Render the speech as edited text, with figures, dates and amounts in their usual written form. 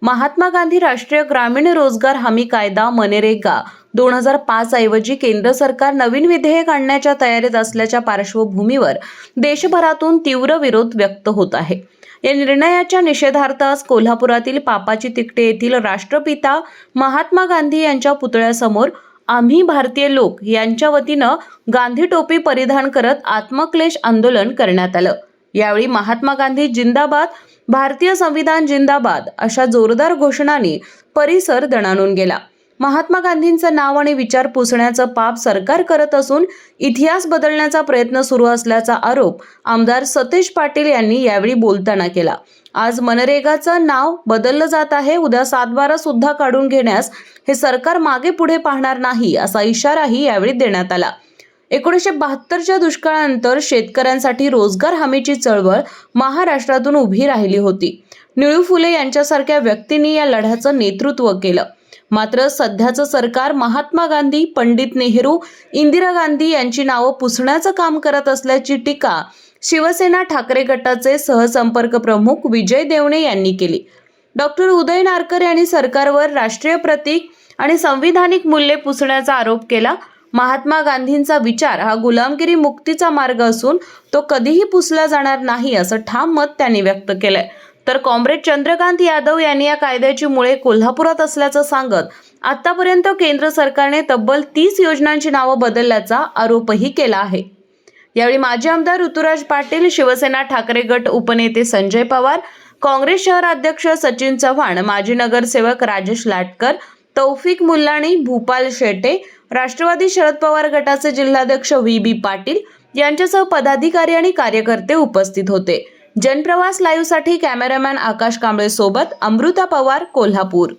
महात्मा गांधी राष्ट्रीय ग्रामीण रोजगार हमी कायदा मनरेगा 2005 ऐवजी केंद्र सरकार नवीन विधेयक आणण्याच्या तयारीत असल्याच्या पार्श्वभूमीवर देशभरातून तीव्र विरोध व्यक्त होत आहे। या निर्णयाच्या निषेधार्थ आज कोल्हापुरातील पापाची तिकटे येथील राष्ट्रपिता महात्मा गांधी यांच्या पुतळ्यासमोर आम्ही भारतीय लोक यांच्या वतीनं गांधी टोपी परिधान करत आत्मक्लेश आंदोलन करण्यात आलं। यावेळी महात्मा गांधी जिंदाबाद, भारतीय संविधान जिंदाबाद अशा जोरदार घोषणांनी परिसर दणाणून गेला। महात्मा गांधींचं नाव आणि विचार पुसण्याचं पाप सरकार करत असून इतिहास बदलण्याचा प्रयत्न सुरू असल्याचा आरोप आमदार सतेज पाटील यांनी यावेळी बोलताना केला। आज मनरेगाचं नाव बदललं जात आहे, उद्या 7/12 सुद्धा काढून घेण्यास हे सरकार मागे पुढे पाहणार नाही असा इशाराही यावेळी देण्यात आला। 1972च्या दुष्काळानंतर शेतकऱ्यांसाठी रोजगार हमीची चळवळ महाराष्ट्रातून उभी राहिली होती। निळू फुले यांच्यासारख्या व्यक्तींनी या लढ्याचं नेतृत्व केलं। मात्र सध्याचं सरकार महात्मा गांधी, पंडित नेहरू, इंदिरा गांधी यांची नावं पुसण्याचं काम करत असल्याची टीका शिवसेना ठाकरे गटाचे सहसंपर्क प्रमुख विजय देवणे यांनी केली। डॉक्टर उदय नारकर यांनी सरकारवर राष्ट्रीय प्रतीक आणि संविधानिक मूल्ये पुसण्याचा आरोप केला। महात्मा गांधींचा विचार हा गुलामगिरी मुक्तीचा मार्ग असून तो कधीही पुसला जाणार नाही असं ठाम मत त्यांनी व्यक्त केलंय। तर कॉम्रेड चंद्रकांत यादव यांनी या कायद्याची मुळे कोल्हापुरात असल्याचं सांगत आतापर्यंत केंद्र सरकारने तब्बल 30 योजनांची नावं बदलल्याचा आरोपही केला आहे। यावेळी माजी आमदार ऋतुराज पाटील, शिवसेना ठाकरे गट उपनेते संजय पवार, काँग्रेस शहर अध्यक्ष सचिन चव्हाण, माजी नगरसेवक राजेश लाटकर, तौफिक मुल्लाणी, भूपाल शेटे, राष्ट्रवादी शरद पवार गटाचे जिल्हाध्यक्ष व्ही.बी. पाटील यांच्यासह पदाधिकारी आणि कार्यकर्ते उपस्थित होते। जनप्रवास लाईव्हसाठी कॅमेरामॅन आकाश कांबळे सोबत अमृता पवार, कोल्हापूर।